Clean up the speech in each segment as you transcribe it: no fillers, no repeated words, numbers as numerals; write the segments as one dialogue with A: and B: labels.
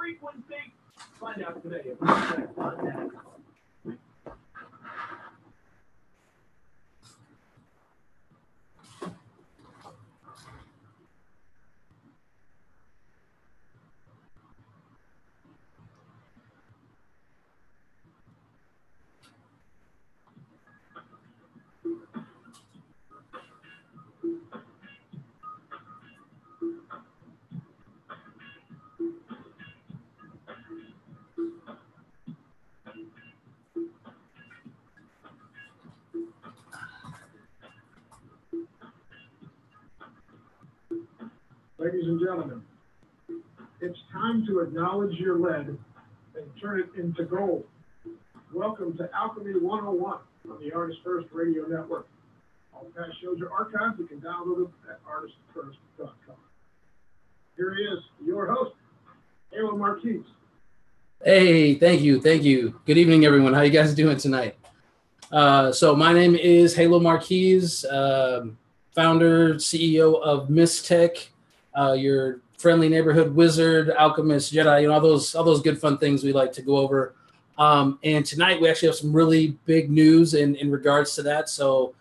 A: frequency? Find out today. On that. Ladies and gentlemen, it's time to acknowledge your lead and turn it into gold. Welcome to Alchemy 101 on the Artist First Radio Network. All past shows are archived. You can download them at artistfirst.com. Here he is, your host, Halo Marquise.
B: Hey, thank you. Good evening, everyone. How you guys doing tonight? So my name is Halo Marquise, founder, CEO of Mystech. Your friendly neighborhood wizard, alchemist, Jedi, all those good fun things we like to go over. And tonight we actually have some really big news in regards to that. So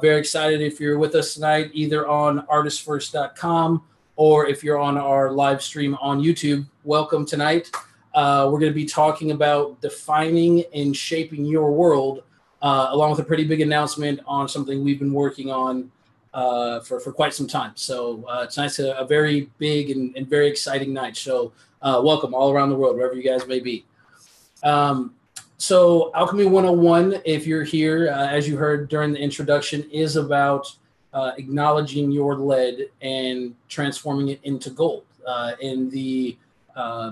B: very excited if you're with us tonight, either on artistfirst.com or if you're on our live stream on YouTube. Welcome tonight. We're going to be talking about defining and shaping your world, along with a pretty big announcement on something we've been working on for quite some time. So tonight's a very big and very exciting night. So welcome all around the world, wherever you guys may be. So Alchemy 101, if you're here, as you heard during the introduction, is about acknowledging your lead and transforming it into gold. In the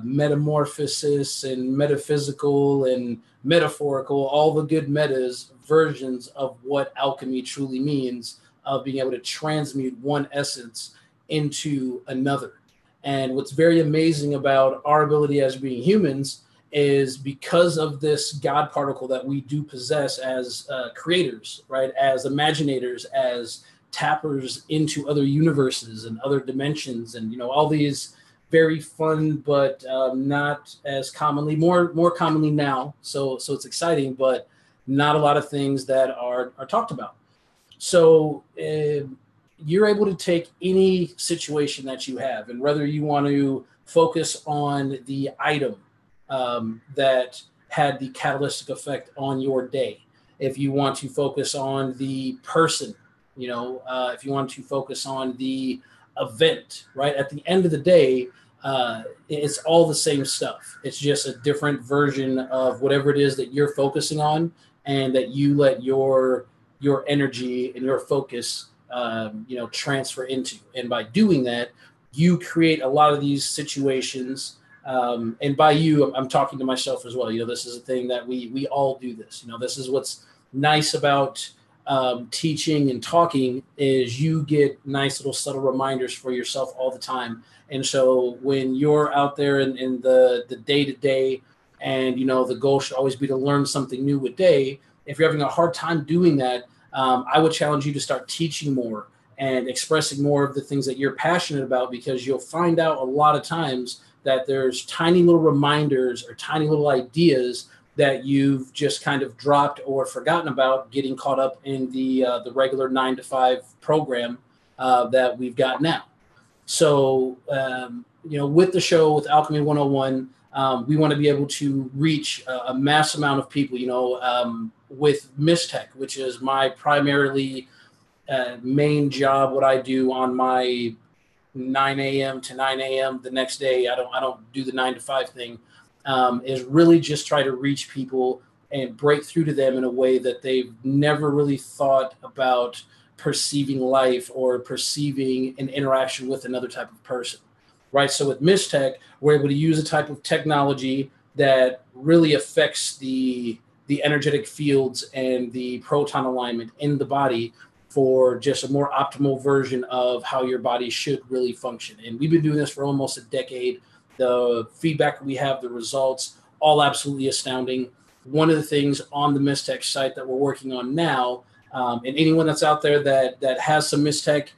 B: metamorphosis and metaphysical and metaphorical, all the good metas versions of what alchemy truly means, of being able to transmute one essence into another. And what's very amazing about our ability as being humans is because of this God particle that we do possess as creators, right? As imaginators, as tappers into other universes and other dimensions, and all these very fun, but not as commonly, more commonly now. So it's exciting, but not a lot of things that are talked about. So you're able to take any situation that you have, and whether you want to focus on the item that had the catalytic effect on your day, if you want to focus on the person, if you want to focus on the event, right? At the end of the day, it's all the same stuff. It's just a different version of whatever it is that you're focusing on, and that you let your energy and your focus, transfer into. And by doing that, you create a lot of these situations. And by you, I'm talking to myself as well. This is a thing that we all do this. This is what's nice about teaching and talking, is you get nice little subtle reminders for yourself all the time. And so when you're out there in the day-to-day, and, the goal should always be to learn something new a day. If you're having a hard time doing that, I would challenge you to start teaching more and expressing more of the things that you're passionate about, because you'll find out a lot of times that there's tiny little reminders or tiny little ideas that you've just kind of dropped or forgotten about, getting caught up in the regular 9-to-5 program that we've got now. So, with the show, with Alchemy 101, we want to be able to reach a mass amount of people, with Mystech, which is my primarily main job. What I do on my 9 a.m. to 9 a.m. the next day, I don't do the 9-to-5 thing, is really just try to reach people and break through to them in a way that they've never really thought about perceiving life or perceiving an interaction with another type of person, right? So with Mystech, we're able to use a type of technology that really affects the energetic fields and the proton alignment in the body for just a more optimal version of how your body should really function. And we've been doing this for almost a decade. The feedback we have, the results, all absolutely astounding. One of the things on the Mystech site that we're working on now, and anyone that's out there that has some Mystech,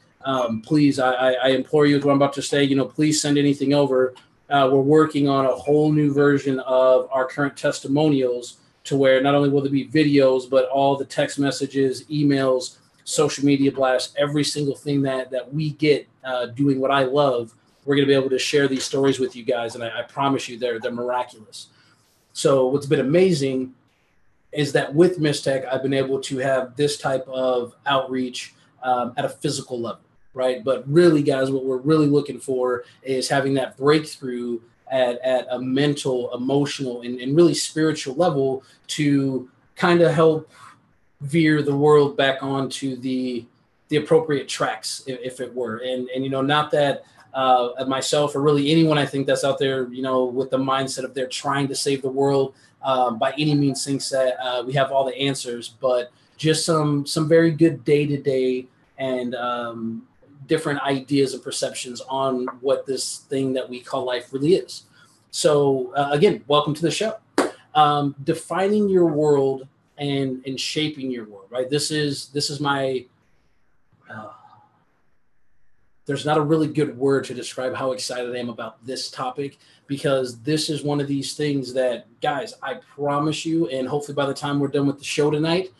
B: please, I implore you, as what I'm about to say, please send anything over. we're working on a whole new version of our current testimonials, to where not only will there be videos, but all the text messages, emails, social media blasts, every single thing that we get doing what I love, we're going to be able to share these stories with you guys. And I promise you, they're miraculous. So what's been amazing is that with Mistech, I've been able to have this type of outreach at a physical level, right? But really, guys, what we're really looking for is having that breakthrough at a mental, emotional, and really spiritual level to kind of help veer the world back onto the appropriate tracks, if it were. And not that myself or really anyone I think that's out there, with the mindset of they're trying to save the world by any means thinks that we have all the answers, but just some very good day-to-day and different ideas and perceptions on what this thing that we call life really is. So again, welcome to the show. Defining your world and shaping your world, right? This is my there's not a really good word to describe how excited I am about this topic, because this is one of these things that, guys, I promise you, and hopefully by the time we're done with the show tonight,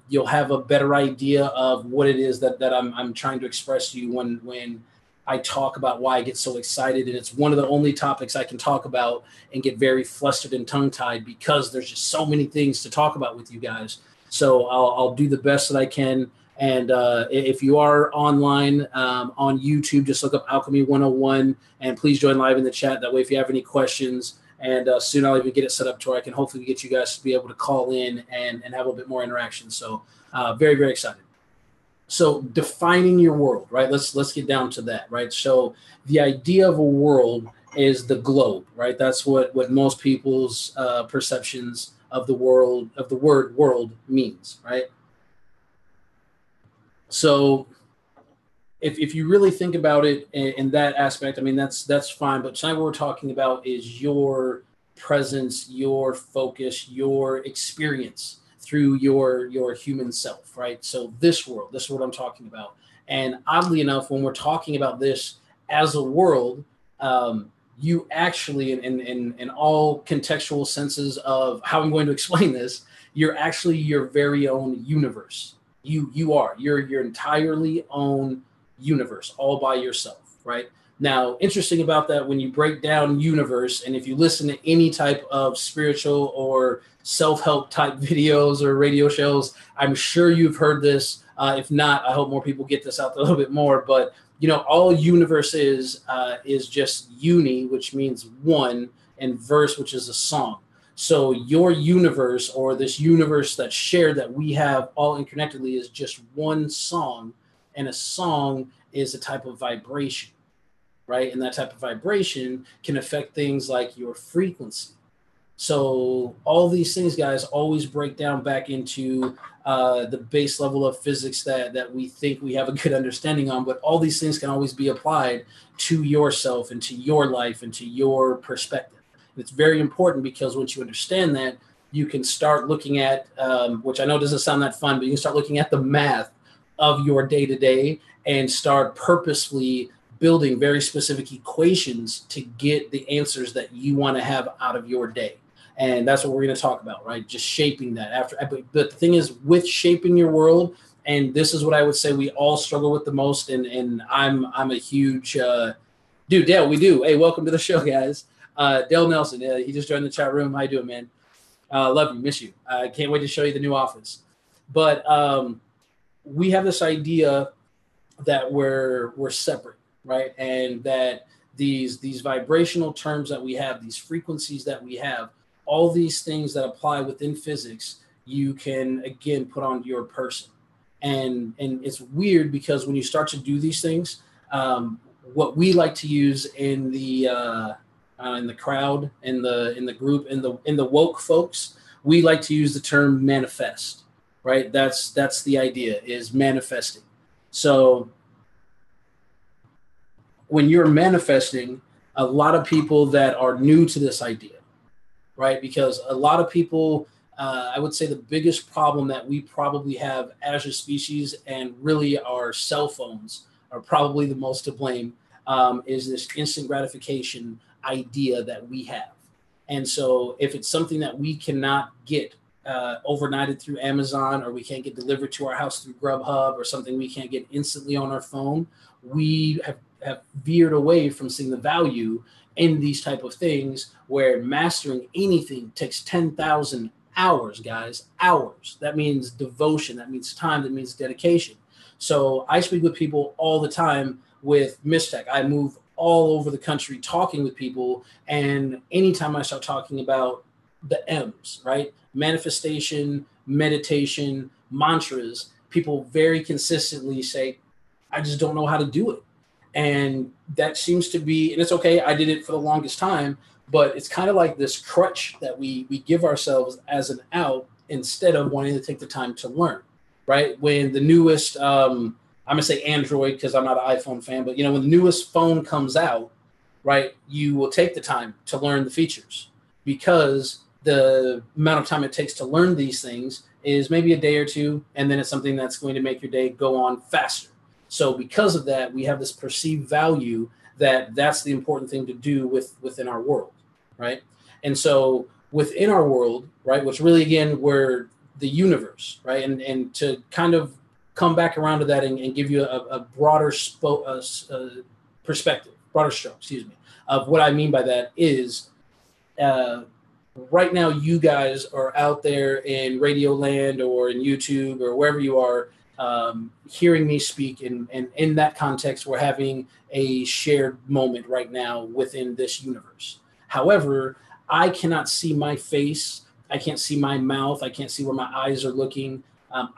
B: you'll have a better idea of what it is that I'm trying to express to you when I talk about why I get so excited. And it's one of the only topics I can talk about and get very flustered and tongue-tied, because there's just so many things to talk about with you guys. So I'll do the best that I can. And if you are online on YouTube, just look up Alchemy 101, and please join live in the chat. That way, if you have any questions, and soon I'll even get it set up to where I can hopefully get you guys to be able to call in and have a little bit more interaction. So very, very excited. So defining your world, right? Let's get down to that, right? So the idea of a world is the globe, right? That's what most people's perceptions of the world, of the word world, means, right? So if you really think about it in that aspect, I mean, that's fine. But tonight what we're talking about is your presence, your focus, your experience through your human self, right? So this is what I'm talking about. And oddly enough, when we're talking about this as a world, you actually, in all contextual senses of how I'm going to explain this, you're actually your very own universe. You're your entirely own universe, all by yourself, right? Now, interesting about that, when you break down universe, and if you listen to any type of spiritual or self-help type videos or radio shows, I'm sure you've heard this. If not, I hope more people get this out a little bit more. But all universe is just uni, which means one, and verse, which is a song. So your universe, or this universe that's shared, that we have all interconnectedly, is just one song, and a song is a type of vibration, right? And that type of vibration can affect things like your frequency. So all these things, guys, always break down back into the base level of physics that we think we have a good understanding on, but all these things can always be applied to yourself and to your life and to your perspective. It's very important, because once you understand that, you can start looking at, which I know doesn't sound that fun, but you can start looking at the math of your day-to-day and start purposefully building very specific equations to get the answers that you want to have out of your day. And that's what we're going to talk about, right? Just shaping that. But the thing is, with shaping your world, and this is what I would say we all struggle with the most, and I'm a huge dude, Dale, we do. Hey, welcome to the show, guys. Dale Nelson, he just joined the chat room. How you doing, man? Love you, miss you. I can't wait to show you the new office. But we have this idea that we're separate, right? And that these vibrational terms that we have, these frequencies that we have, all these things that apply within physics, you can again put on your person. And it's weird, because when you start to do these things, what we like to use in the crowd, in the group, in the woke folks, we like to use the term manifest, right? That's the idea, is manifesting. So when you're manifesting, a lot of people that are new to this idea, right? Because a lot of people, I would say the biggest problem that we probably have as a species, and really our cell phones are probably the most to blame, is this instant gratification idea that we have. And so if it's something that we cannot get overnighted through Amazon, or we can't get delivered to our house through Grubhub, or something we can't get instantly on our phone, we have veered away from seeing the value in these type of things, where mastering anything takes 10,000 hours, guys, hours. That means devotion, that means time, that means dedication. So I speak with people all the time with Mistech. I move all over the country talking with people, and anytime I start talking about the M's, right? Manifestation, meditation, mantras, people very consistently say, I just don't know how to do it. And that seems to be, and it's okay, I did it for the longest time, but it's kind of like this crutch that we give ourselves as an out, instead of wanting to take the time to learn, right? When the newest, I'm going to say Android because I'm not an iPhone fan, but when the newest phone comes out, right, you will take the time to learn the features, because the amount of time it takes to learn these things is maybe a day or two, and then it's something that's going to make your day go on faster. So because of that, we have this perceived value that that's the important thing to do within our world, right? And so within our world, right, which really, again, we're the universe, right? And to kind of come back around to that and give you a broader perspective, broader stroke, excuse me, of what I mean by that is, right now you guys are out there in Radio Land or in YouTube or wherever you are, hearing me speak, and in that context, we're having a shared moment right now within this universe. However, I cannot see my face. I can't see my mouth. I can't see where my eyes are looking.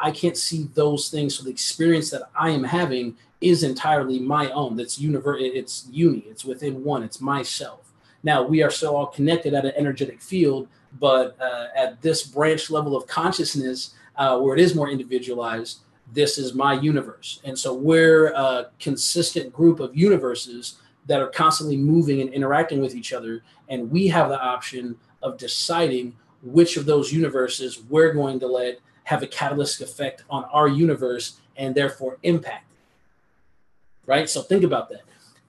B: I can't see those things. So the experience that I am having is entirely my own. That's it's uni. It's within one. It's myself. Now, we are still all connected at an energetic field, but at this branch level of consciousness, where it is more individualized, this is my universe. And so we're a consistent group of universes that are constantly moving and interacting with each other. And we have the option of deciding which of those universes we're going to let have a catalytic effect on our universe and therefore impact it. Right? So think about that.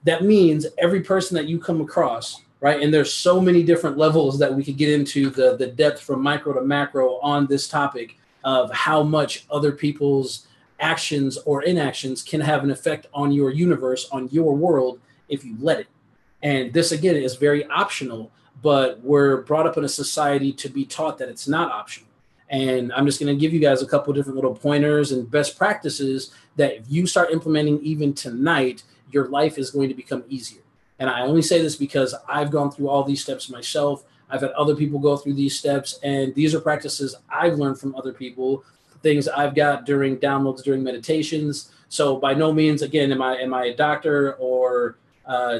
B: That means every person that you come across, right? And there's so many different levels that we could get into the depth from micro to macro on this topic of how much other people's actions or inactions can have an effect on your universe, on your world, if you let it. And this, again, is very optional, but we're brought up in a society to be taught that it's not optional. And I'm just going to give you guys a couple of different little pointers and best practices that if you start implementing even tonight, your life is going to become easier. And I only say this because I've gone through all these steps myself. I've had other people go through these steps, and these are practices I've learned from other people, things I've got during downloads, during meditations. So by no means, again, am I a doctor or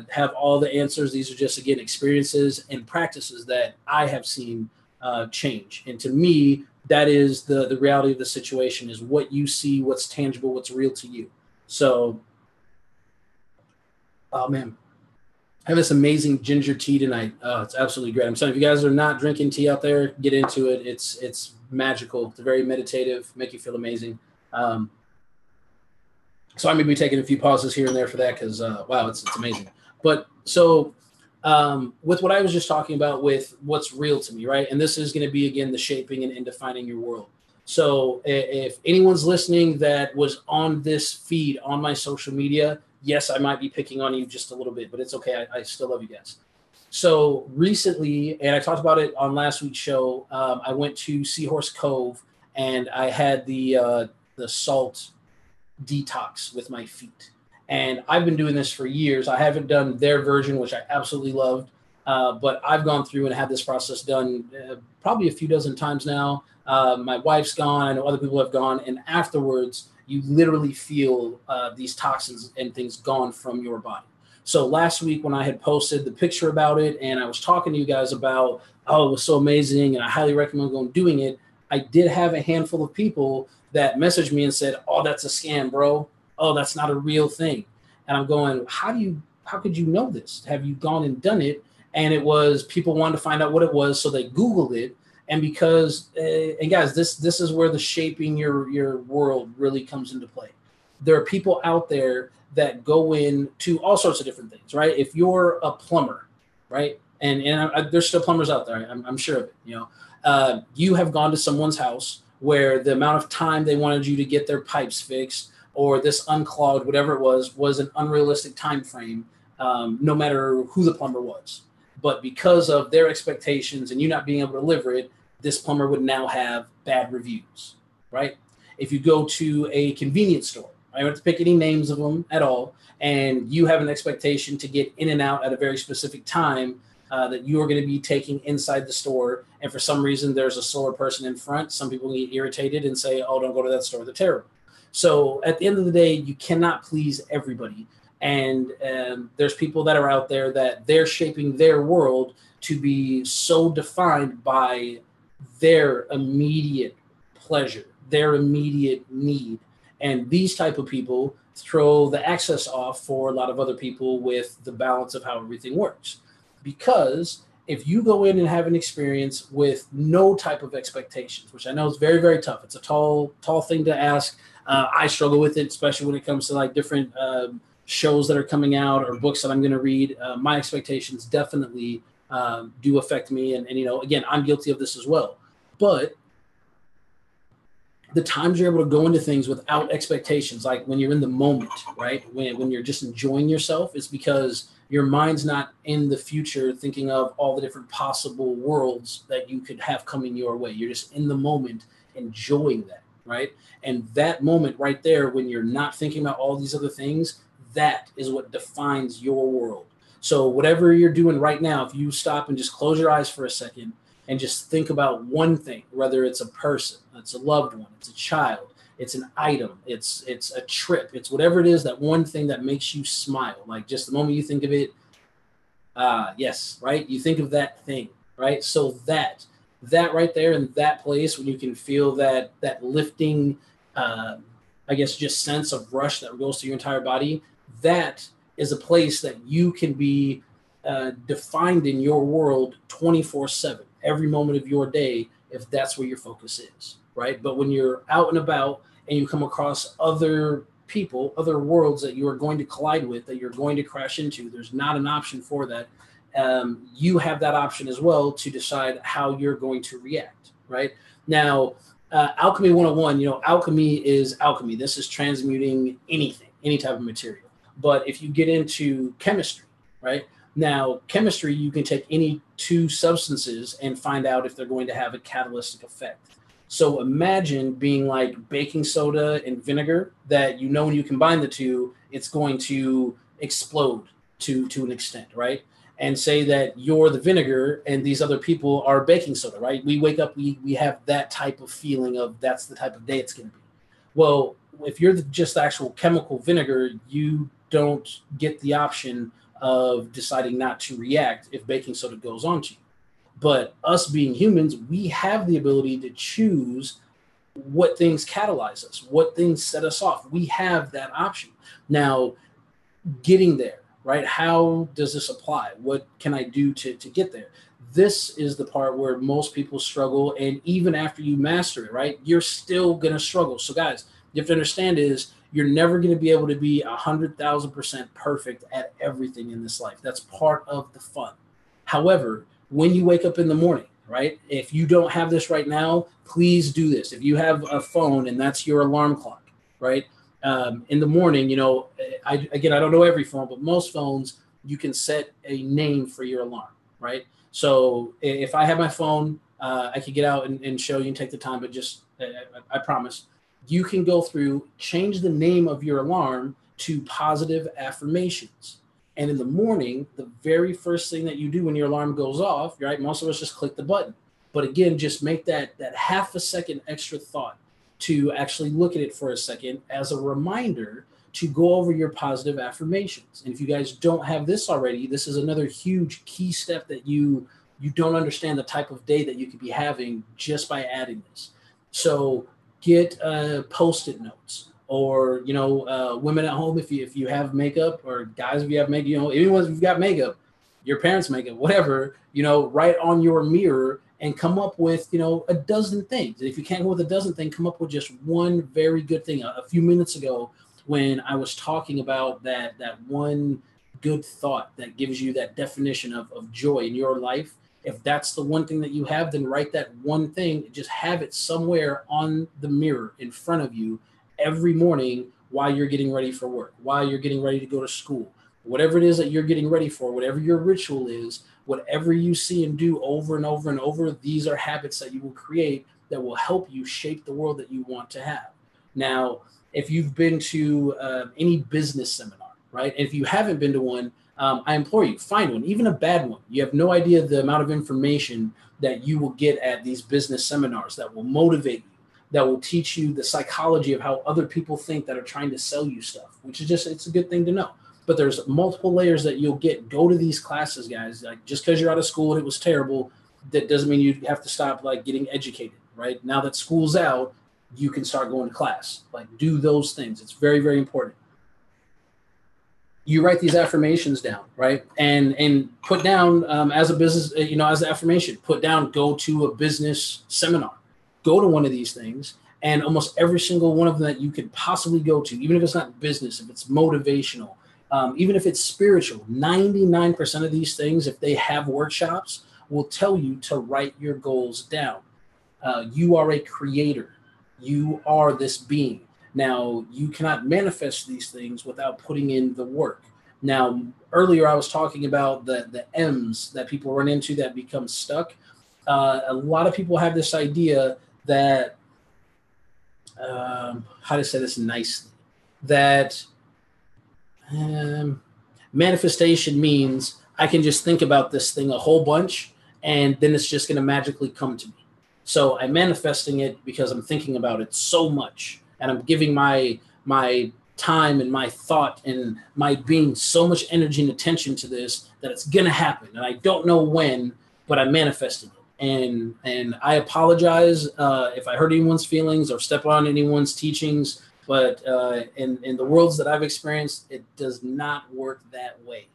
B: have all the answers. These are just, again, experiences and practices that I have seen change. And to me, that is the reality of the situation, is what you see, what's tangible, what's real to you. So, oh man, I have this amazing ginger tea tonight. Oh, it's absolutely great. I'm telling you, if you guys are not drinking tea out there, get into it. It's magical. It's very meditative, make you feel amazing. So I may be taking a few pauses here and there for that because, wow, it's amazing. But so with what I was just talking about with what's real to me, right? And this is going to be, again, the shaping and defining your world. So if anyone's listening that was on this feed on my social media, yes, I might be picking on you just a little bit, but it's okay. I still love you guys. So recently, and I talked about it on last week's show, I went to Seahorse Cove and I had the salt detox with my feet. And I've been doing this for years. I haven't done their version, which I absolutely loved, but I've gone through and had this process done probably a few dozen times now. My wife's gone. I know other people have gone. And afterwards, you literally feel these toxins and things gone from your body. So last week when I had posted the picture about it and I was talking to you guys about, oh, it was so amazing and I highly recommend going doing it, I did have a handful of people that messaged me and said, oh, that's a scam, bro. Oh, that's not a real thing. And I'm going, how could you know this? Have you gone and done it? And it was people wanted to find out what it was. So they Googled it. And because, and guys, this is where the shaping your world really comes into play. There are people out there that go into all sorts of different things, right? If you're a plumber, right? And there's still plumbers out there. I'm sure of it. You have gone to someone's house where the amount of time they wanted you to get their pipes fixed or this unclogged, whatever it was an unrealistic time frame, no matter who the plumber was. But because of their expectations and you not being able to deliver it, this plumber would now have bad reviews, right? If you go to a convenience store, I don't have to pick any names of them at all, and you have an expectation to get in and out at a very specific time that you are going to be taking inside the store, and for some reason there's a slower person in front, some people get irritated and say, oh, don't go to that store, they're terrible. So at the end of the day, you cannot please everybody. And there's people that are out there that they're shaping their world to be so defined by their immediate pleasure, their immediate need. And these type of people throw the access off for a lot of other people with the balance of how everything works. Because if you go in and have an experience with no type of expectations, which I know is very, very tough. It's a tall thing to ask. I struggle with it, especially when it comes to like different shows that are coming out or books that I'm going to read. My expectations definitely do affect me. And, again, I'm guilty of this as well. But the times you're able to go into things without expectations, like when you're in the moment, right? When you're just enjoying yourself, it's because your mind's not in the future thinking of all the different possible worlds that you could have coming your way. You're just in the moment enjoying that, right? And that moment right there, when you're not thinking about all these other things, that is what defines your world. So whatever you're doing right now, if you stop and just close your eyes for a second and just think about one thing, whether it's a person, it's a loved one, it's a child, it's an item, it's a trip, it's whatever it is, that one thing that makes you smile. Like just the moment you think of it, yes, right? You think of that thing, right? So that right there in that place, when you can feel that lifting, I guess, just sense of rush that goes through your entire body, that is a place that you can be defined in your world 24/7, every moment of your day, if that's where your focus is, right? But when you're out and about and you come across other people, other worlds that you are going to collide with, that you're going to crash into, there's not an option for that. You have that option as well to decide how you're going to react, right? Now, Alchemy 101, alchemy is alchemy. This is transmuting anything, any type of material. But if you get into chemistry, right? Now, chemistry, you can take any two substances and find out if they're going to have a catalytic effect. So imagine being like baking soda and vinegar, that when you combine the two, it's going to explode to an extent, right? And say that you're the vinegar and these other people are baking soda, right? We wake up, we have that type of feeling of that's the type of day it's going to be. Well, if you're just the actual chemical vinegar, you don't get the option of deciding not to react if baking soda goes on to you. But us being humans, we have the ability to choose what things catalyze us, what things set us off. We have that option. Now, getting there, right? How does this apply? What can I do to get there? This is the part where most people struggle. And even after you master it, right, you're still going to struggle. So guys, you have to understand is you're never going to be able to be 100,000% perfect at everything in this life. That's part of the fun. However, when you wake up in the morning, right, if you don't have this right now, please do this. If you have a phone and that's your alarm clock, right, in the morning, I don't know every phone, but most phones, you can set a name for your alarm, right? So if I have my phone, I could get out and show you and take the time, but just, I promise, you can go through, change the name of your alarm to positive affirmations. And in the morning, the very first thing that you do when your alarm goes off, right? Most of us just click the button. But again, just make that half a second extra thought to actually look at it for a second as a reminder to go over your positive affirmations. And if you guys don't have this already, this is another huge key step that you don't understand the type of day that you could be having just by adding this. So get Post-it notes, or women at home, if you have makeup, or guys if you have makeup, anyone if you've got makeup, your parents' makeup, whatever, write on your mirror and come up with a dozen things. If you can't go with a dozen things, come up with just one very good thing. A few minutes ago, when I was talking about that one good thought that gives you that definition of joy in your life. If that's the one thing that you have, then write that one thing, just have it somewhere on the mirror in front of you every morning while you're getting ready for work, while you're getting ready to go to school, whatever it is that you're getting ready for, whatever your ritual is, whatever you see and do over and over and over, these are habits that you will create that will help you shape the world that you want to have. Now, if you've been to any business seminar, right? And if you haven't been to one, I implore you, find one, even a bad one. You have no idea the amount of information that you will get at these business seminars that will motivate you, that will teach you the psychology of how other people think that are trying to sell you stuff, which is just, it's a good thing to know. But there's multiple layers that you'll get. Go to these classes, guys. Like, just because you're out of school and it was terrible, that doesn't mean you have to stop like getting educated, right? Now that school's out, you can start going to class. Like, do those things. It's very, very important. You write these affirmations down, right? And put down as a business, as an affirmation, put down, go to a business seminar, go to one of these things. And almost every single one of them that you could possibly go to, even if it's not business, if it's motivational, even if it's spiritual, 99% of these things, if they have workshops, will tell you to write your goals down. You are a creator. You are this being. Now, you cannot manifest these things without putting in the work. Now, earlier I was talking about the M's that people run into that become stuck. A lot of people have this idea that, how to say this nicely, that manifestation means I can just think about this thing a whole bunch and then it's just going to magically come to me. So I'm manifesting it because I'm thinking about it so much. And I'm giving my time and my thought and my being so much energy and attention to this that it's going to happen. And I don't know when, but I'm manifesting it. And I apologize if I hurt anyone's feelings or step on anyone's teachings. But in the worlds that I've experienced, it does not work that way.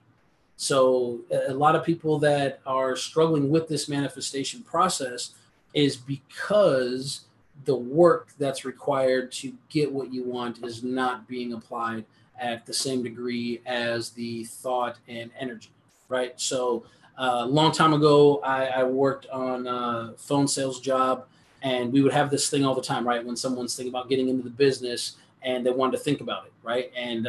B: So a lot of people that are struggling with this manifestation process is because the work that's required to get what you want is not being applied at the same degree as the thought and energy, right? So a long time ago, I worked on a phone sales job, and we would have this thing all the time, right? When someone's thinking about getting into the business and they wanted to think about it, right? And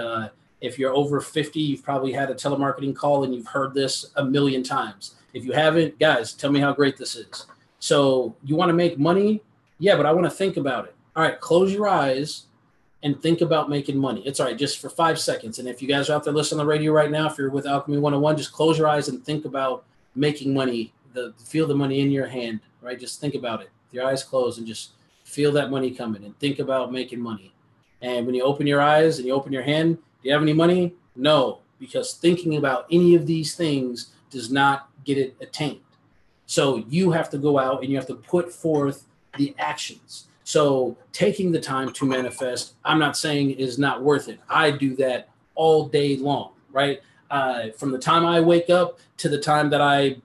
B: if you're over 50, you've probably had a telemarketing call and you've heard this a million times. If you haven't, guys, tell me how great this is. So you want to make money? Yeah, but I want to think about it. All right, close your eyes and think about making money. It's all right, just for 5 seconds. And if you guys are out there listening on the radio right now, if you're with Alchemy 101, just close your eyes and think about making money, feel the money in your hand, right? Just think about it. With your eyes closed and just feel that money coming and think about making money. And when you open your eyes and you open your hand, do you have any money? No, because thinking about any of these things does not get it attained. So you have to go out and you have to put forth the actions. So taking the time to manifest, I'm not saying is not worth it. I do that all day long, right? From the time I wake up to the time that I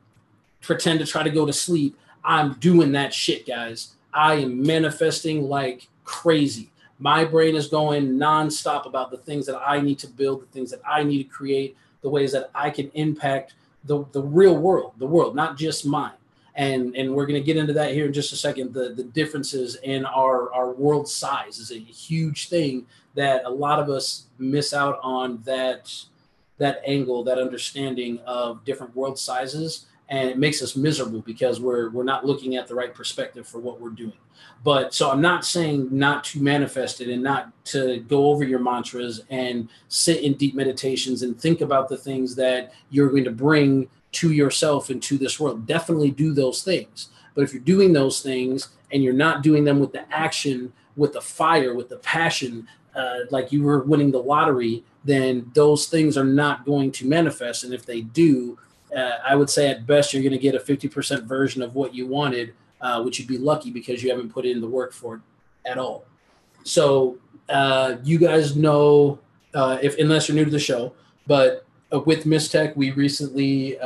B: pretend to try to go to sleep, I'm doing that shit, guys. I am manifesting like crazy. My brain is going nonstop about the things that I need to build, the things that I need to create, the ways that I can impact the real world, the world, not just mine. And we're going to get into that here in just a second. The differences in our world size is a huge thing that a lot of us miss out on, that angle, that understanding of different world sizes. And it makes us miserable because we're not looking at the right perspective for what we're doing. But so I'm not saying not to manifest it and not to go over your mantras and sit in deep meditations and think about the things that you're going to bring to yourself and to this world. Definitely do those things. But if you're doing those things and you're not doing them with the action, with the fire, with the passion, like you were winning the lottery, then those things are not going to manifest. And if they do, I would say at best you're going to get a 50% version of what you wanted, which you'd be lucky because you haven't put in the work for it at all. So you guys know, unless you're new to the show, but with Mistech, we recently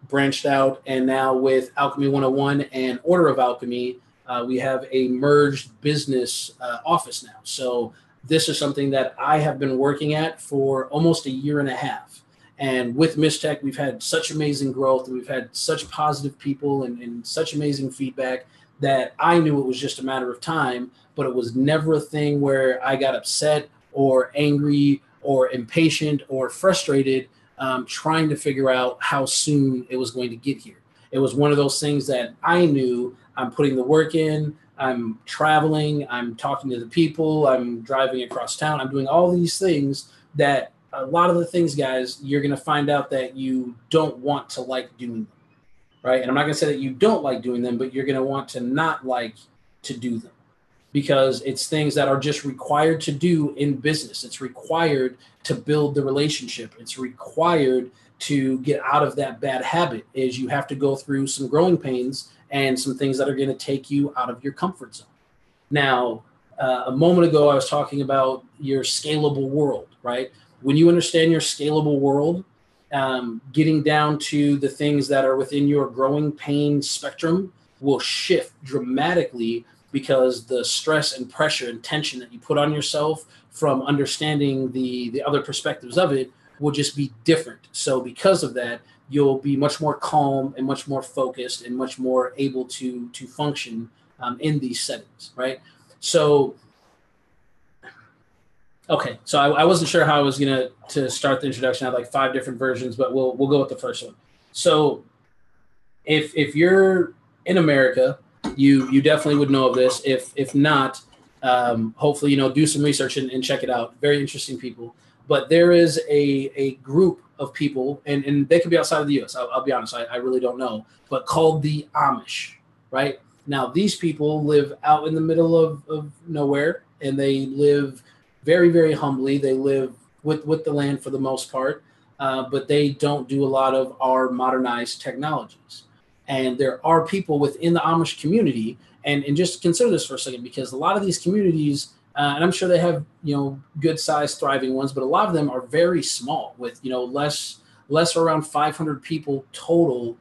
B: branched out, and now with Alchemy 101 and Order of Alchemy, we have a merged business office now. So this is something that I have been working at for almost a year and a half. And with Mistech, we've had such amazing growth, and we've had such positive people and such amazing feedback that I knew it was just a matter of time, but it was never a thing where I got upset or angry or impatient or frustrated trying to figure out how soon it was going to get here. It was one of those things that I knew I'm putting the work in, I'm traveling, I'm talking to the people, I'm driving across town, I'm doing all these things that a lot of the things, guys, you're going to find out that you don't want to like doing them, right? And I'm not going to say that you don't like doing them, but you're going to want to not like to do them because it's things that are just required to do in business. It's required to build the relationship. It's required to get out of that bad habit is you have to go through some growing pains and some things that are going to take you out of your comfort zone. Now, a moment ago, I was talking about your scalable world, right? When you understand your scalable world, getting down to the things that are within your growing pain spectrum will shift dramatically because the stress and pressure and tension that you put on yourself from understanding the other perspectives of it will just be different. So because of that, you'll be much more calm and much more focused and much more able to function in these settings, right? So okay, so I wasn't sure how I was to start the introduction. I had like 5 different versions, but we'll go with the first one. So if you're in America, you definitely would know of this. If not, hopefully do some research and check it out. Very interesting people. But there is a group of people, and they could be outside of the U.S. I'll be honest, I really don't know, but called the Amish, right? Now these people live out in the middle of nowhere, and they live very, very humbly. They live with the land for the most part, but they don't do a lot of our modernized technologies. And there are people within the Amish community, and just consider this for a second, because a lot of these communities, and I'm sure they have good sized thriving ones, but a lot of them are very small with less around 500 people total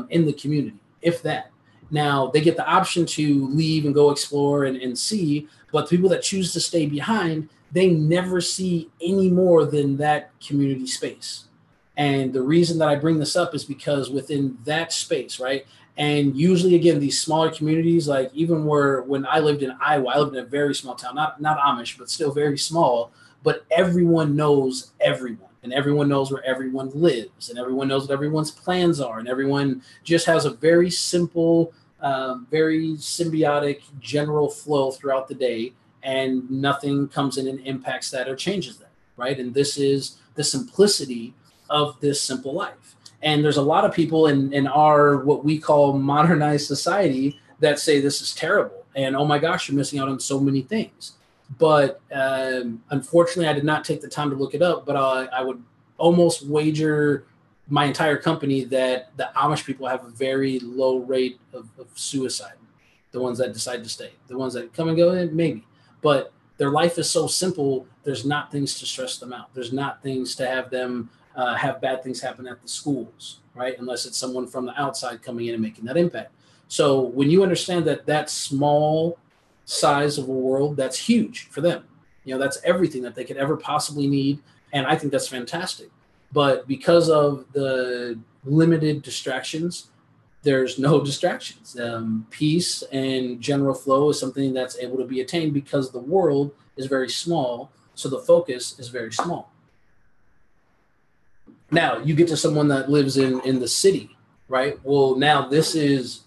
B: in the community, if that. Now they get the option to leave and go explore and see, but the people that choose to stay behind, they never see any more than that community space. And the reason that I bring this up is because within that space, right? And usually, again, these smaller communities, like even when I lived in Iowa, I lived in a very small town, not Amish, but still very small, but everyone knows everyone, and everyone knows where everyone lives, and everyone knows what everyone's plans are, and everyone just has a very simple, very symbiotic general flow throughout the day, and nothing comes in and impacts that or changes that, right? And this is the simplicity of this simple life. And there's a lot of people in our what we call modernized society that say this is terrible, and oh my gosh, you're missing out on so many things. But unfortunately, I did not take the time to look it up, but I would almost wager my entire company that the Amish people have a very low rate of suicide. The ones that decide to stay, the ones that come and go, maybe. But their life is so simple, there's not things to stress them out. There's not things to have them have bad things happen at the schools, right? Unless it's someone from the outside coming in and making that impact. So when you understand that small size of a world, that's huge for them. That's everything that they could ever possibly need. And I think that's fantastic. But because of the limited distractions, there's no distractions. Peace and general flow is something that's able to be attained because the world is very small. So the focus is very small. Now you get to someone that lives in the city, right? Well, now this is,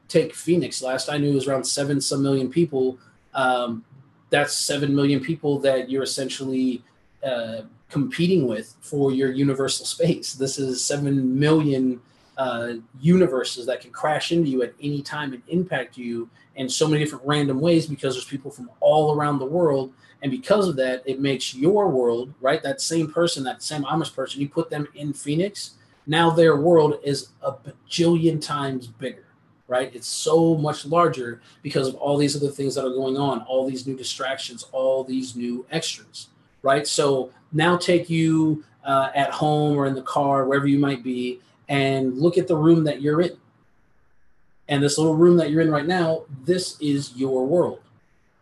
B: take Phoenix. Last I knew it was around 7 some million people. That's 7 million people that you're essentially competing with for your universal space. This is 7 million universes that can crash into you at any time and impact you in so many different random ways because there's people from all around the world. And because of that, it makes your world, right? That same person, that same Amish person, you put them in Phoenix, now their world is a bajillion times bigger, right? It's so much larger because of all these other things that are going on, all these new distractions, all these new extras, right? So now take you at home or in the car, wherever you might be, and look at the room that you're in. And this little room that you're in right now, this is your world.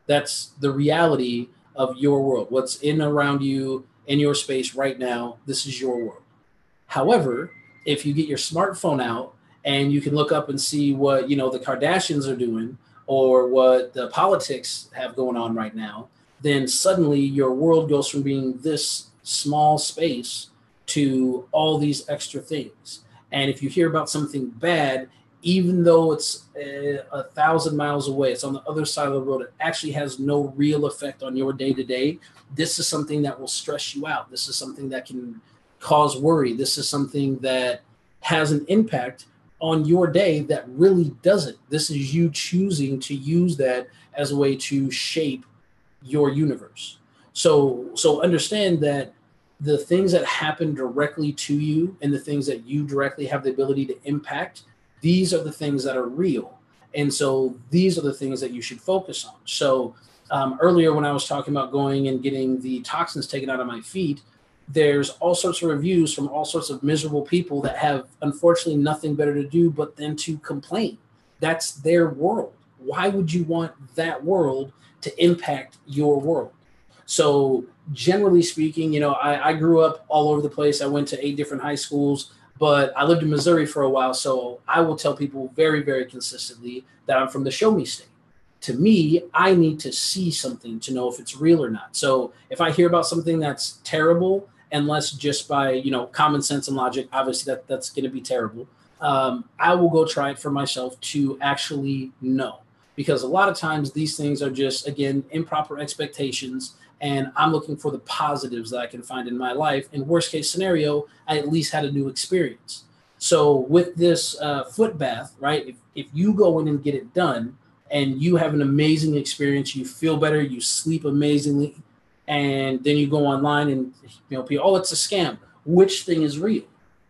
B: That's the reality of your world. What's in around you in your space right now, this is your world. However, if you get your smartphone out and you can look up and see what, you know, the Kardashians are doing or what the politics have going on right now, then suddenly your world goes from being this small space to all these extra things. And if you hear about something bad, even though it's 1,000 miles away, it's on the other side of the road, it actually has no real effect on your day to day. This is something that will stress you out. This is something that can cause worry. This is something that has an impact on your day that really doesn't. This is you choosing to use that as a way to shape your universe. So understand that the things that happen directly to you and the things that you directly have the ability to impact, these are the things that are real. And so these are the things that you should focus on. So earlier when I was talking about going and getting the toxins taken out of my feet, there's all sorts of reviews from all sorts of miserable people that have unfortunately nothing better to do but then to complain. That's their world. Why would you want that world to impact your world? So generally speaking, you know, I grew up all over the place. I went to 8 different high schools, but I lived in Missouri for a while. So I will tell people very, very consistently that I'm from the show me state. To me, I need to see something to know if it's real or not. So if I hear about something that's terrible, unless just by, you know, common sense and logic, obviously that's going to be terrible. I will go try it for myself to actually know, because a lot of times these things are just, again, improper expectations. And I'm looking for the positives that I can find in my life. In worst case scenario, I at least had a new experience. So with this foot bath, right, if you go in and get it done and you have an amazing experience, you feel better, you sleep amazingly, and then you go online and, you know, people, oh, it's a scam. Which thing is real,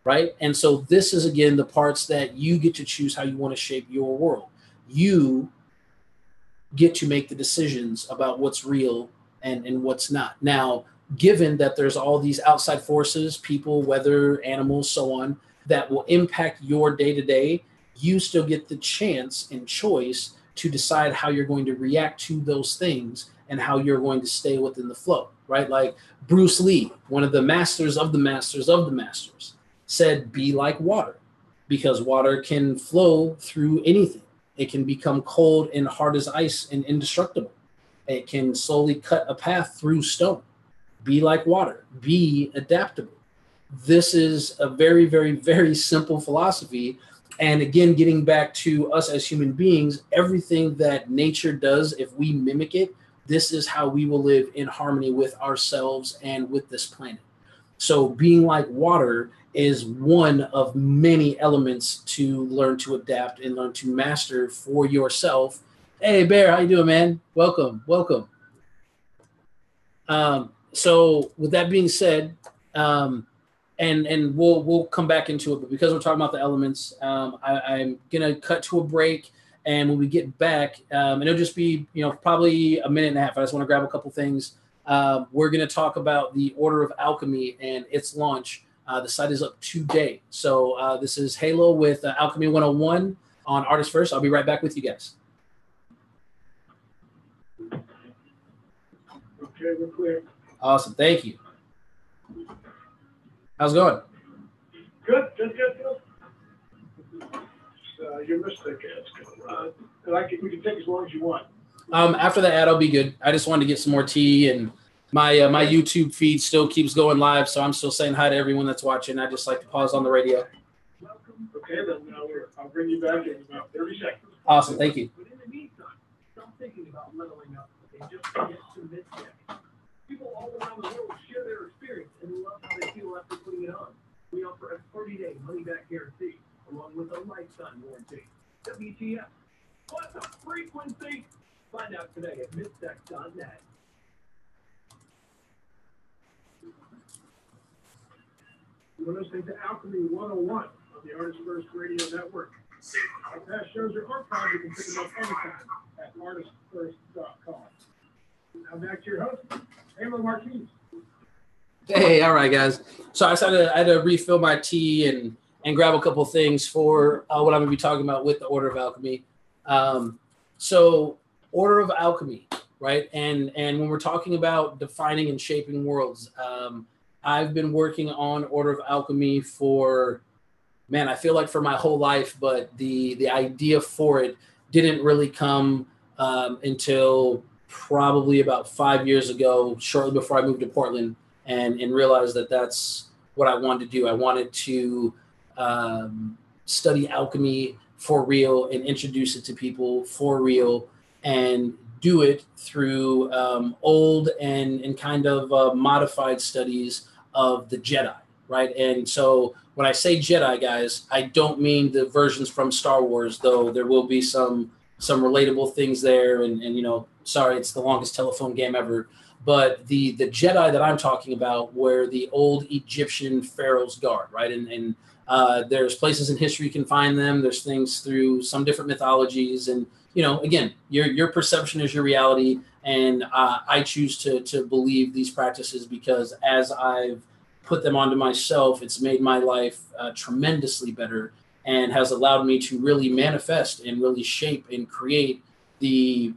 B: right? And so this is, again, the parts that you get to choose how you want to shape your world. You get to make the decisions about what's real and what's not. Now, given that there's all these outside forces, people, weather, animals, so on, that will impact your day-to-day, you still get the chance and choice to decide how you're going to react to those things and how you're going to stay within the flow, right? Like Bruce Lee, one of the masters of the masters of the masters, said, be like water, because water can flow through anything. It can become cold and hard as ice and indestructible. It can slowly cut a path through stone. Be like water. Be adaptable. This is a very, very, very simple philosophy. And again, getting back to us as human beings, everything that nature does, if we mimic it, this is how we will live in harmony with ourselves and with this planet. So being like water is one of many elements to learn to adapt and learn to master for yourself. Hey, Bear, how you doing, man? Welcome. So with that being said, and we'll come back into it, but because we're talking about the elements, I'm gonna cut to a break, and when we get back, and it'll just be, you know, probably a minute and a half. I just want to grab a couple things. We're gonna talk about the Order of Alchemy and its launch. The site is up today. So this is Halo with Alchemy 101 on Artist First. I'll be right back with you guys.
A: Okay, we're clear.
B: Awesome. Thank you. How's it going?
A: Good. Your mistake is we can take as long as you want.
B: After the ad, I'll be good. I just wanted to get some more tea, and my my YouTube feed still keeps going live, so I'm still saying hi to everyone that's watching. I just like to pause on the radio.
A: Welcome. Okay, then I'll bring you back in about 30 seconds.
B: Awesome. Thank you.
A: But in the meantime, stop thinking about leveling up and just get to mid-check. People all around the world share their experience and love how they feel after putting it on. We offer a 30-day money-back guarantee, along with a lifetime warranty. WTF? What the frequency? Find out today at midsex.net. You're listening to Alchemy 101 on the Artist First Radio Network. Our past shows are archived. You can pick them up anytime at artistfirst.com. Now back to your host, Taylor Marquez.
B: Hey, all right, guys. So I had to refill my tea and grab a couple things for what I'm going to be talking about with the Order of Alchemy. So Order of Alchemy, right? And when we're talking about defining and shaping worlds, I've been working on Order of Alchemy for, man, I feel like for my whole life, but the idea for it didn't really come until probably about 5 years ago, shortly before I moved to Portland, and realized that that's what I wanted to do. I wanted to study alchemy for real and introduce it to people for real, and do it through old and kind of modified studies of the Jedi, right? And so when I say Jedi, guys, I don't mean the versions from Star Wars, though there will be some relatable things there. And you know, sorry, it's the longest telephone game ever. But the Jedi that I'm talking about were the old Egyptian pharaoh's guard, right? And there's places in history you can find them. There's things through some different mythologies, and you know, again, your perception is your reality. And I choose to believe these practices because as I've put them onto myself, it's made my life tremendously better and has allowed me to really manifest and really shape and create the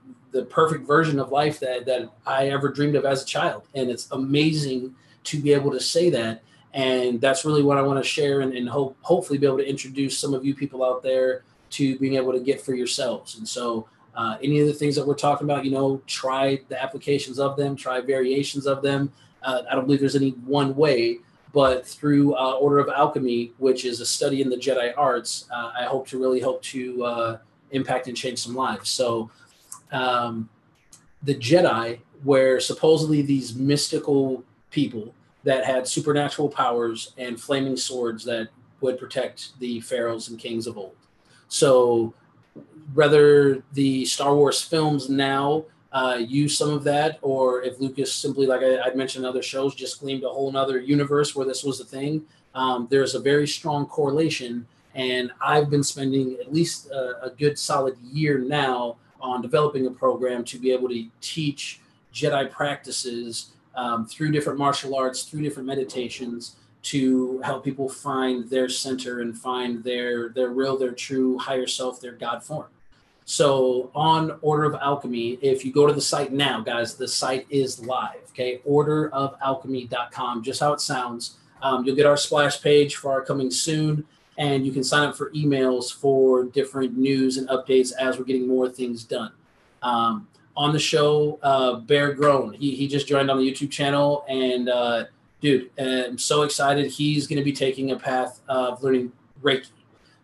B: perfect version of life that I ever dreamed of as a child. And it's amazing to be able to say that. And that's really what I want to share, and hopefully be able to introduce some of you people out there to being able to get for yourselves. And so any of the things that we're talking about, you know, try the applications of them, try variations of them. I don't believe there's any one way, but through Order of Alchemy, which is a study in the Jedi arts, I hope to impact and change some lives. So the Jedi were supposedly these mystical people that had supernatural powers and flaming swords that would protect the pharaohs and kings of old. So whether the Star Wars films now use some of that, or if Lucas simply, like I'd mentioned in other shows, just gleaned a whole nother universe where this was a thing, there's a very strong correlation. And I've been spending at least a good solid year now on developing a program to be able to teach Jedi practices through different martial arts, through different meditations, to help people find their center and find their real, their true higher self, their God form. So on Order of Alchemy, if you go to the site now, guys, the site is live, okay? orderofalchemy.com, just how it sounds. You'll get our splash page for our coming soon, and you can sign up for emails for different news and updates as we're getting more things done. On the show, Bear Grown, he just joined on the YouTube channel, and dude, I'm so excited. He's going to be taking a path of learning Reiki.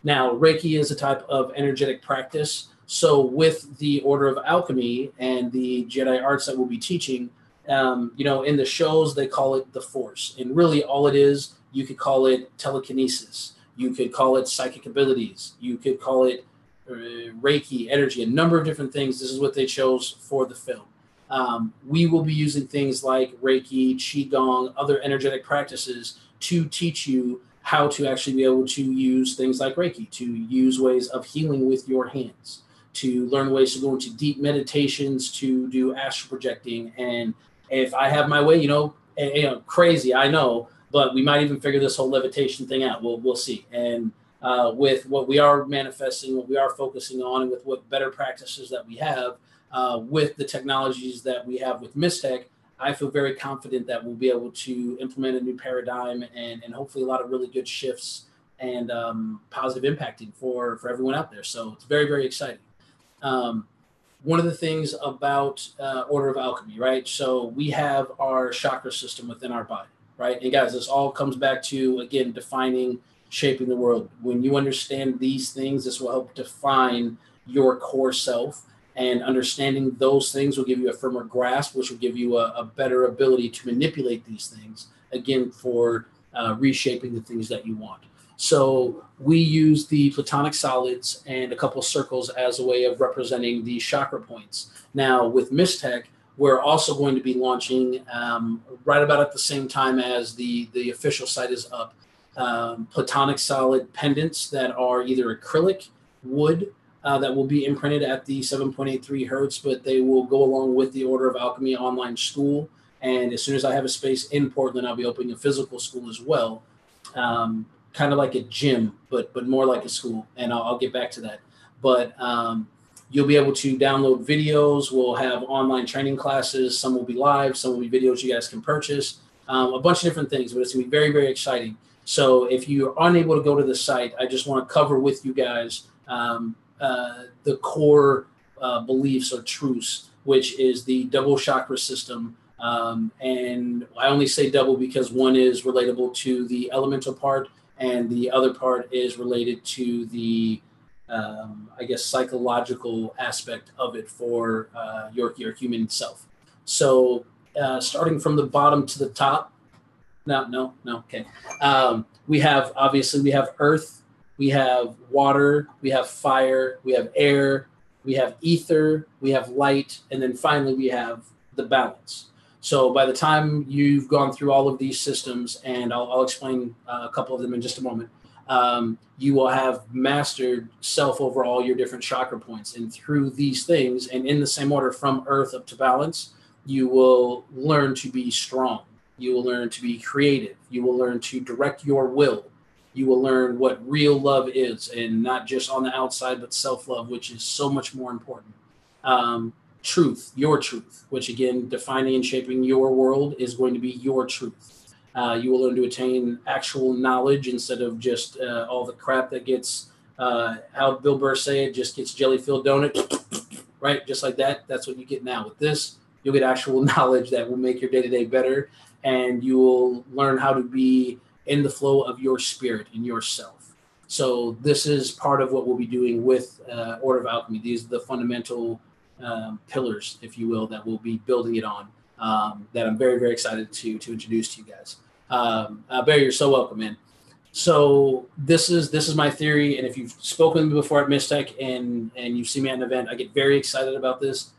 B: Now, Reiki is a type of energetic practice. So with the Order of Alchemy and the Jedi arts that we'll be teaching, you know, in the shows, they call it the Force. And really all it is, you could call it telekinesis. You could call it psychic abilities. You could call it Reiki, energy, a number of different things. This is what they chose for the film. We will be using things like Reiki, Qigong, other energetic practices to teach you how to actually be able to use things like Reiki, to use ways of healing with your hands, to learn ways to go into deep meditations, to do astral projecting. And if I have my way, you know, crazy, I know, but we might even figure this whole levitation thing out. We'll see. And with what we are manifesting, what we are focusing on, and with what better practices that we have, with the technologies that we have with Mistech, I feel very confident that we'll be able to implement a new paradigm and hopefully a lot of really good shifts and positive impacting for everyone out there. So it's very, very exciting. One of the things about Order of Alchemy, right? So we have our chakra system within our body, right? And guys, this all comes back to, again, defining, shaping the world. When you understand these things, this will help define your core self. And understanding those things will give you a firmer grasp, which will give you a better ability to manipulate these things, again, for reshaping the things that you want. So we use the platonic solids and a couple of circles as a way of representing the chakra points. Now, with Mistech, we're also going to be launching, right about at the same time as the official site is up, platonic solid pendants that are either acrylic, wood, that will be imprinted at the 7.83 hertz, but they will go along with the Order of Alchemy online school. And as soon as I have a space in Portland, I'll be opening a physical school as well, kind of like a gym, but more like a school. And I'll get back to that. But you'll be able to download videos. We'll have online training classes. Some will be live. Some will be videos you guys can purchase. a bunch of different things, but it's going to be very, very exciting. So if you're unable to go to the site, I just want to cover with you guys the core beliefs or truths, which is the double chakra system. And I only say double because one is relatable to the elemental part, and the other part is related to the, I guess, psychological aspect of it for your human self. So starting from the bottom to the top, no, okay. We have earth, we have water, we have fire, we have air, we have ether, we have light, and then finally we have the balance. So by the time you've gone through all of these systems, and I'll explain a couple of them in just a moment, you will have mastered self over all your different chakra points. And through these things, and in the same order from earth up to balance, you will learn to be strong. You will learn to be creative. You will learn to direct your will. You will learn what real love is, and not just on the outside, but self-love, which is so much more important. Truth, your truth, which again, defining and shaping your world is going to be your truth. You will learn to attain actual knowledge instead of just all the crap that gets, how Bill Burr say it, just gets jelly-filled donut, right? Just like that. That's what you get now. With this, you'll get actual knowledge that will make your day-to-day better, and you will learn how to be in the flow of your spirit and yourself. So this is part of what we'll be doing with Order of Alchemy. These are the fundamental pillars, if you will, that we'll be building it on, that I'm very, very excited to introduce to you guys. Barry, you're so welcome, man. So this is my theory, and if you've spoken to me before at Mistech and you've seen me at an event, I get very excited about this.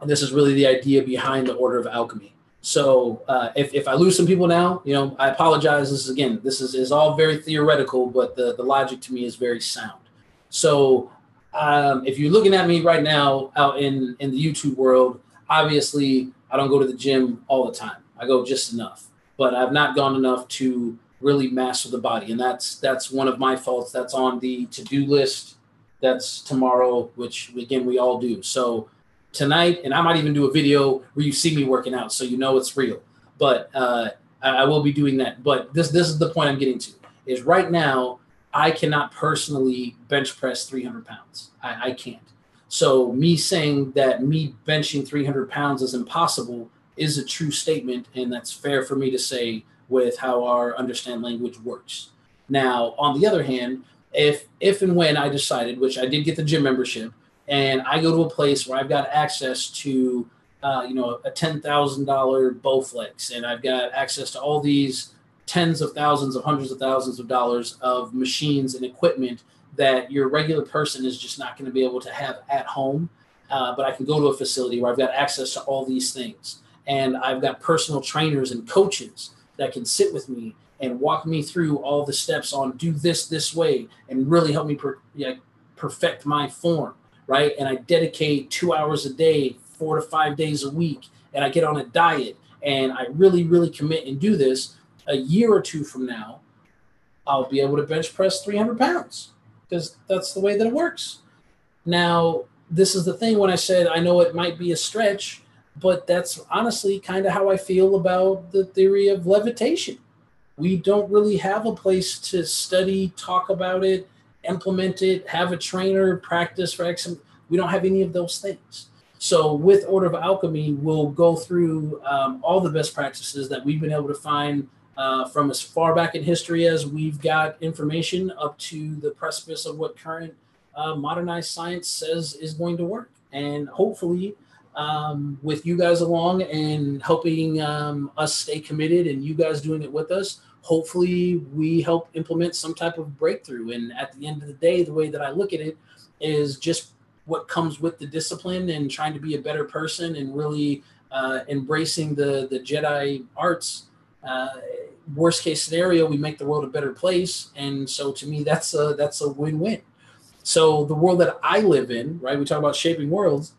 B: And this is really the idea behind the Order of Alchemy. So if I lose some people now, I apologize. This is all very theoretical, but the logic to me is very sound. So if you're looking at me right now out in the YouTube world, obviously I don't go to the gym all the time. I go just enough, but I've not gone enough to really master the body. And that's one of my faults. That's on the to-do list. That's tomorrow, which again, we all do. So tonight, and I might even do a video where you see me working out, so you know it's real. But I will be doing that. But this is the point I'm getting to, is right now I cannot personally bench press 300 pounds. I can't. So me saying that me benching 300 pounds is impossible is a true statement, and that's fair for me to say with how our understand language works. Now, on the other hand, if and when I decided, which I did get the gym membership, and I go to a place where I've got access to, a $10,000 Bowflex, and I've got access to all these tens of thousands of hundreds of thousands of dollars of machines and equipment that your regular person is just not going to be able to have at home. But I can go to a facility where I've got access to all these things. And I've got personal trainers and coaches that can sit with me and walk me through all the steps on do this way and really help me perfect my form. Right. And I dedicate 2 hours a day, 4 to 5 days a week, and I get on a diet, and I really, really commit and do this. A year or two from now, I'll be able to bench press 300 pounds because that's the way that it works. Now, this is the thing when I said I know it might be a stretch, but that's honestly kind of how I feel about the theory of levitation. We don't really have a place to study, talk about it, implement it, have a trainer, practice for X. We don't have any of those things. So with Order of Alchemy, we'll go through all the best practices that we've been able to find from as far back in history as we've got information up to the precipice of what current modernized science says is going to work. And hopefully with you guys along and helping us stay committed and you guys doing it with us, hopefully we help implement some type of breakthrough. And at the end of the day, the way that I look at it is just what comes with the discipline and trying to be a better person and really embracing the Jedi arts. Worst case scenario, we make the world a better place. And so to me, that's a win-win. So the world that I live in, right? We talk about shaping worlds.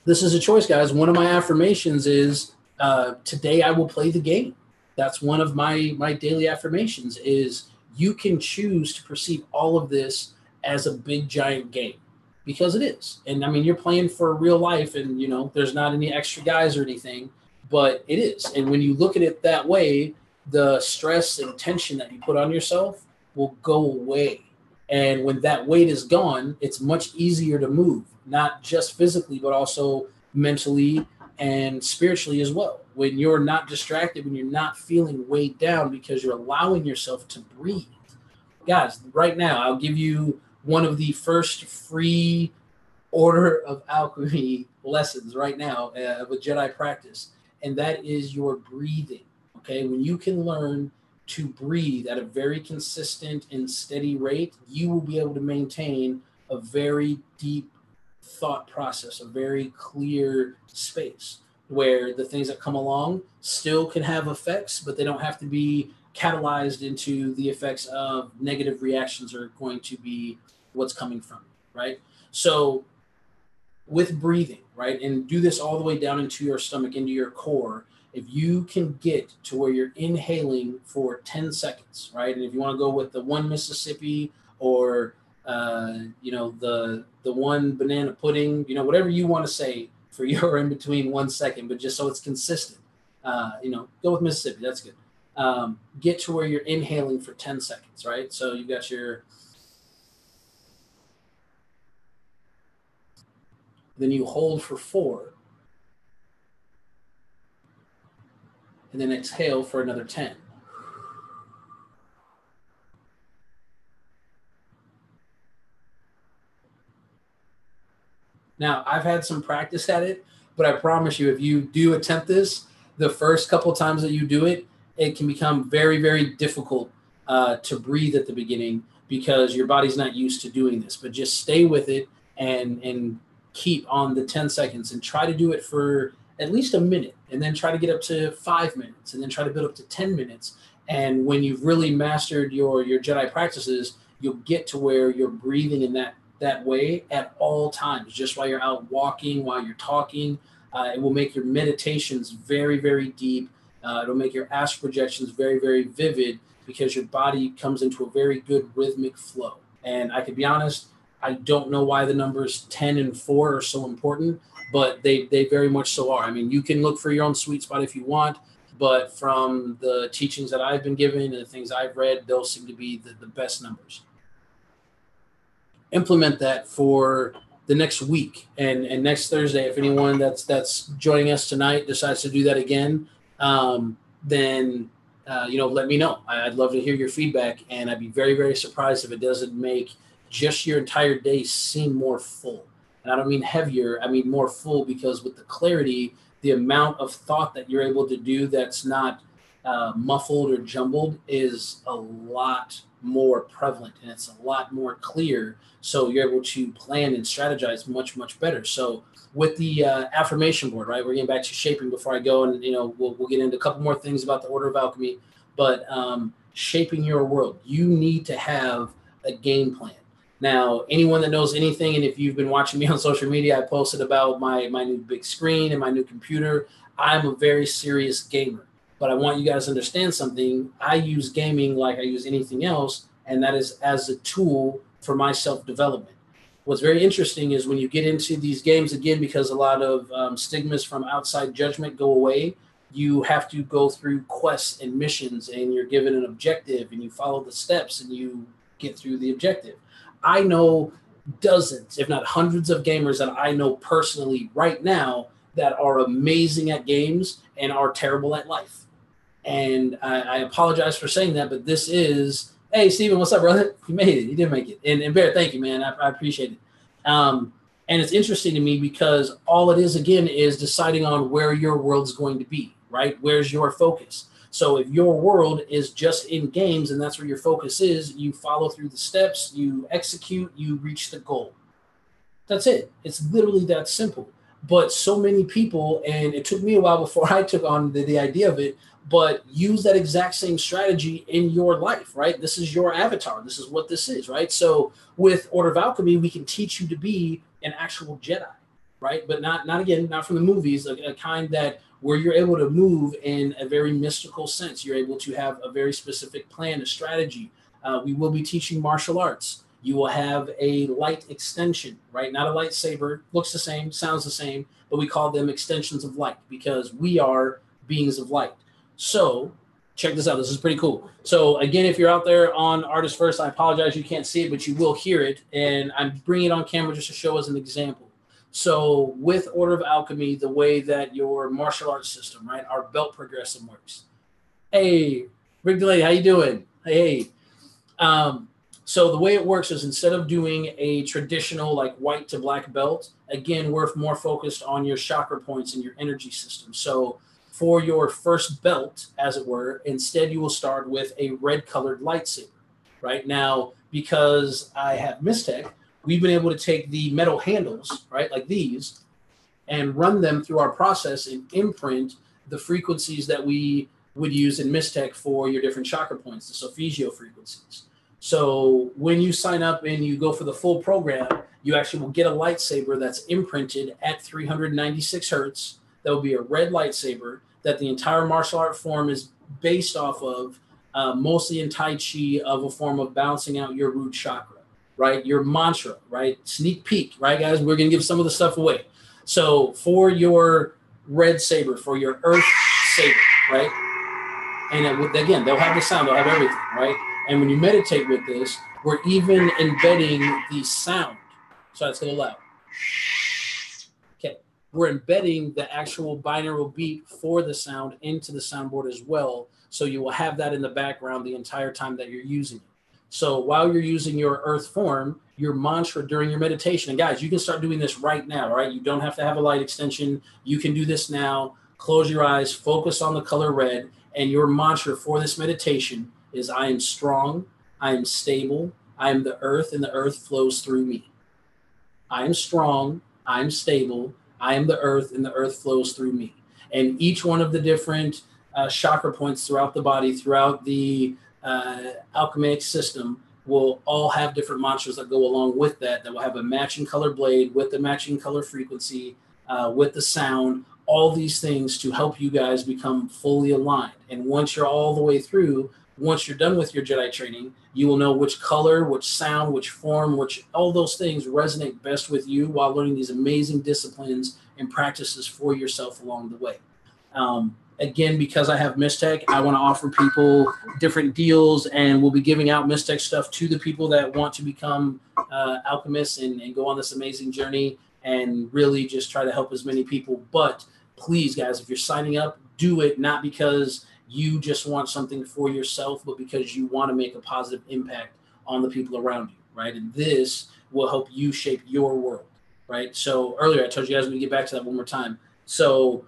B: This is a choice, guys. One of my affirmations is today I will play the game. That's one of my daily affirmations is you can choose to perceive all of this as a big, giant game because it is. And I mean, you're playing for real life and, there's not any extra guys or anything, but it is. And when you look at it that way, the stress and tension that you put on yourself will go away. And when that weight is gone, it's much easier to move, not just physically, but also mentally and spiritually as well. When you're not distracted, when you're not feeling weighed down because you're allowing yourself to breathe. Guys, right now, I'll give you one of the first free Order of Alchemy lessons right now of a Jedi practice, and that is your breathing. Okay, when you can learn to breathe at a very consistent and steady rate, you will be able to maintain a very deep thought process, a very clear space where the things that come along still can have effects, but they don't have to be catalyzed into the effects of negative reactions are going to be what's coming from it, right? So with breathing, right, and do this all the way down into your stomach, into your core, if you can get to where you're inhaling for 10 seconds, right, and if you want to go with the one Mississippi or, the one banana pudding, whatever you want to say for your in between 1 second, but just so it's consistent, go with Mississippi. That's good. Get to where you're inhaling for 10 seconds, right? So you've got your... Then you hold for 4. And then exhale for another 10. Now, I've had some practice at it, but I promise you, if you do attempt this, the first couple times that you do it, it can become very, very difficult to breathe at the beginning because your body's not used to doing this. But just stay with it and keep on the 10 seconds and try to do it for at least a minute, and then try to get up to 5 minutes, and then try to build up to 10 minutes. And when you've really mastered your Jedi practices, you'll get to where you're breathing in that way at all times, just while you're out walking, while you're talking. It will make your meditations very, very deep. It'll make your astral projections very, very vivid because your body comes into a very good rhythmic flow. And I could be honest, I don't know why the numbers 10 and 4 are so important, but they very much so are. I mean, you can look for your own sweet spot if you want, but from the teachings that I've been given and the things I've read, those seem to be the best numbers. Implement that for the next week and next Thursday. If anyone that's joining us tonight decides to do that again, then let me know. I'd love to hear your feedback, and I'd be very, very surprised if it doesn't make just your entire day seem more full. And I don't mean heavier, I mean more full, because with the clarity, the amount of thought that you're able to do that's not muffled or jumbled is a lot more prevalent, and it's a lot more clear. So you're able to plan and strategize much, much better. So with the affirmation board, right, we're getting back to shaping before I go, and we'll get into a couple more things about the Order of Alchemy, but shaping your world, you need to have a game plan. Now, anyone that knows anything, and if you've been watching me on social media, I posted about my new big screen and my new computer. I'm a very serious gamer, but I want you guys to understand something. I use gaming like I use anything else, and that is as a tool for my self-development. What's very interesting is when you get into these games, again, because a lot of stigmas from outside judgment go away, you have to go through quests and missions, and you're given an objective, and you follow the steps, and you get through the objective. I know dozens, if not hundreds of gamers that I know personally right now that are amazing at games and are terrible at life. And I apologize for saying that, but this is, hey, Steven, what's up, brother? You made it. You did make it. And Bear, thank you, man. I appreciate it. And it's interesting to me because all it is, again, is deciding on where your world's going to be, right? Where's your focus? So if your world is just in games and that's where your focus is, you follow through the steps, you execute, you reach the goal. That's it. It's literally that simple. But so many people, and it took me a while before I took on the idea of it, but use that exact same strategy in your life, right? This is your avatar. This is what this is, right? So with Order of Alchemy, we can teach you to be an actual Jedi, right? But not from the movies, a kind that where you're able to move in a very mystical sense. You're able to have a very specific plan, a strategy. We will be teaching martial arts. You will have a light extension, right? Not a lightsaber, looks the same, sounds the same, but we call them extensions of light because we are beings of light. So check this out. This is pretty cool. So again, if you're out there on Artist First, I apologize you can't see it, but you will hear it. And I'm bringing it on camera just to show as an example. So with Order of Alchemy, the way that your martial arts system, right, our belt progression works. Hey, Rick DeLay, how you doing? Hey. So the way it works is instead of doing a traditional like white to black belt, again, we're more focused on your chakra points and your energy system. So for your first belt, as it were, instead you will start with a red colored lightsaber. Right now, because I have Mystech, we've been able to take the metal handles, right, like these, and run them through our process and imprint the frequencies that we would use in Mystech for your different chakra points, the solfeggio frequencies. So when you sign up and you go for the full program, you actually will get a lightsaber that's imprinted at 396 hertz. That will be a red lightsaber that the entire martial art form is based off of, mostly in Tai Chi, of a form of balancing out your root chakra, right? Your mantra, right? Sneak peek, right, guys? We're going to give some of the stuff away. So for your red saber, for your earth saber, right? And again, they'll have the sound, they'll have everything, right? And when you meditate with this, we're even embedding the sound. So that's a little loud. Okay. We're embedding the actual binaural beat for the sound into the soundboard as well. So you will have that in the background the entire time that you're using it. So while you're using your earth form, your mantra during your meditation, and guys, you can start doing this right now, right? You don't have to have a light extension. You can do this now. Close your eyes, focus on the color red, and your mantra for this meditation is I am strong, I am stable, I am the earth, and the earth flows through me. I am strong, I am stable, I am the earth, and the earth flows through me. And each one of the different chakra points throughout the body, throughout the alchemic system, will all have different mantras that go along with that will have a matching color blade, with the matching color frequency, with the sound, all these things to help you guys become fully aligned. And once you're all the way through, once you're done with your Jedi training, you will know which color, which sound, which form, which all those things resonate best with you while learning these amazing disciplines and practices for yourself along the way. Again, because I have Mystech, I want to offer people different deals, and we'll be giving out Mystech stuff to the people that want to become alchemists and go on this amazing journey and really just try to help as many people. But please, guys, if you're signing up, do it not because you just want something for yourself, but because you want to make a positive impact on the people around you, right? And this will help you shape your world, right? So earlier I told you guys we get back to that one more time. So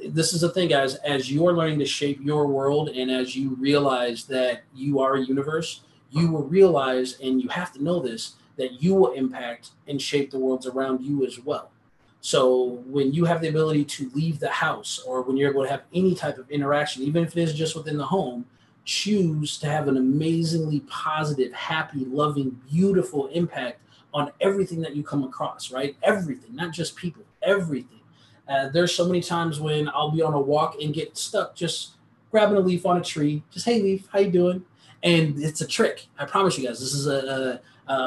B: this is the thing, guys, as you're learning to shape your world and as you realize that you are a universe, you will realize, and you have to know this, that you will impact and shape the worlds around you as well. So when you have the ability to leave the house, or when you're able to have any type of interaction, even if it is just within the home, choose to have an amazingly positive, happy, loving, beautiful impact on everything that you come across, right? Everything, not just people, everything. There's so many times when I'll be on a walk and get stuck just grabbing a leaf on a tree. Just, hey, leaf, how you doing? And it's a trick. I promise you guys, this is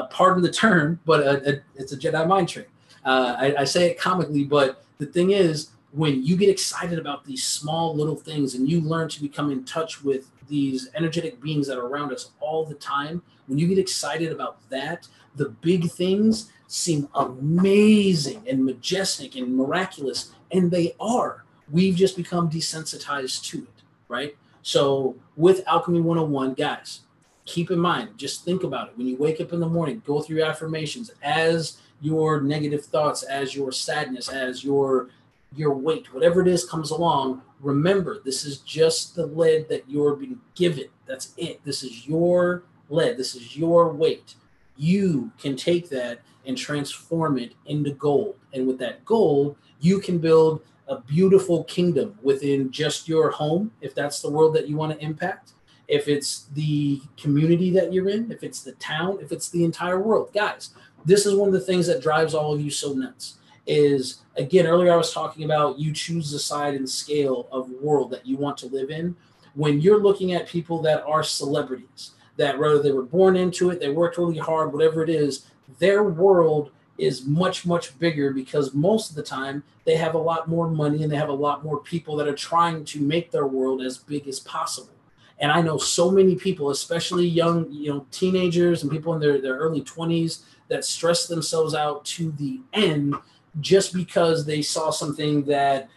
B: pardon the term, but it's a Jedi mind trick. I say it comically, but the thing is, when you get excited about these small little things and you learn to become in touch with these energetic beings that are around us all the time, when you get excited about that, the big things seem amazing and majestic and miraculous, and they are. We've just become desensitized to it, right? So with Alchemy 101, guys, keep in mind, just think about it. When you wake up in the morning, go through your affirmations as your negative thoughts, as your sadness, as your weight, whatever it is comes along, remember, this is just the lead that you're being given. That's it. This is your lead. This is your weight. You can take that and transform it into gold. And with that gold, you can build a beautiful kingdom within just your home, if that's the world that you want to impact, if it's the community that you're in, if it's the town, if it's the entire world. Guys, this is one of the things that drives all of you so nuts is, again, earlier I was talking about you choose the side and scale of world that you want to live in. When you're looking at people that are celebrities, that whether they were born into it, they worked really hard, whatever it is, their world is much, much bigger because most of the time they have a lot more money and they have a lot more people that are trying to make their world as big as possible. And I know so many people, especially young, teenagers and people in their early 20s that stress themselves out to the end just because they saw something that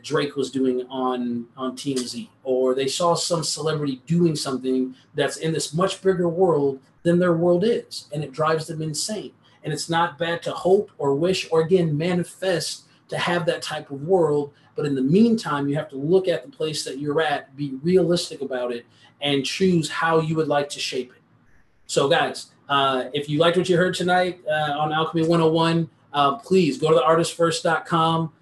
B: Drake was doing on TMZ, or they saw some celebrity doing something that's in this much bigger world than their world is, and it drives them insane. And it's not bad to hope or wish or, again, manifest to have that type of world. But in the meantime, you have to look at the place that you're at, be realistic about it, and choose how you would like to shape it. So, guys, if you liked what you heard tonight on Alchemy 101, please go to theartistfirst.com.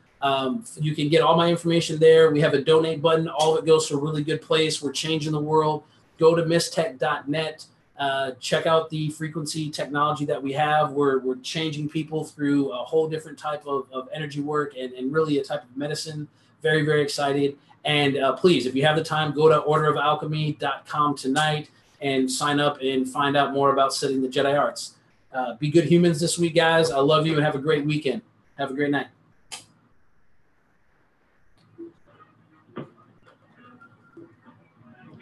B: You can get all my information there. We have a donate button. All of it goes to a really good place. We're changing the world. Go to mistech.net. Check out the frequency technology that we have. We're changing people through a whole different type of energy work and really a type of medicine. Very, very excited. And please, if you have the time, go to orderofalchemy.com tonight and sign up and find out more about studying the Jedi arts. Be good humans this week, guys. I love you and have a great weekend. Have a great night.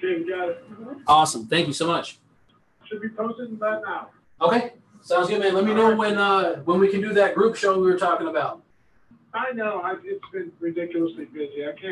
A: Okay, we got it.
B: Awesome. Thank you so much.
A: Should be posted about now.
B: Okay. Sounds good, man. Let me know when we can do that group show we were talking about.
A: I know. It's been ridiculously busy. I can't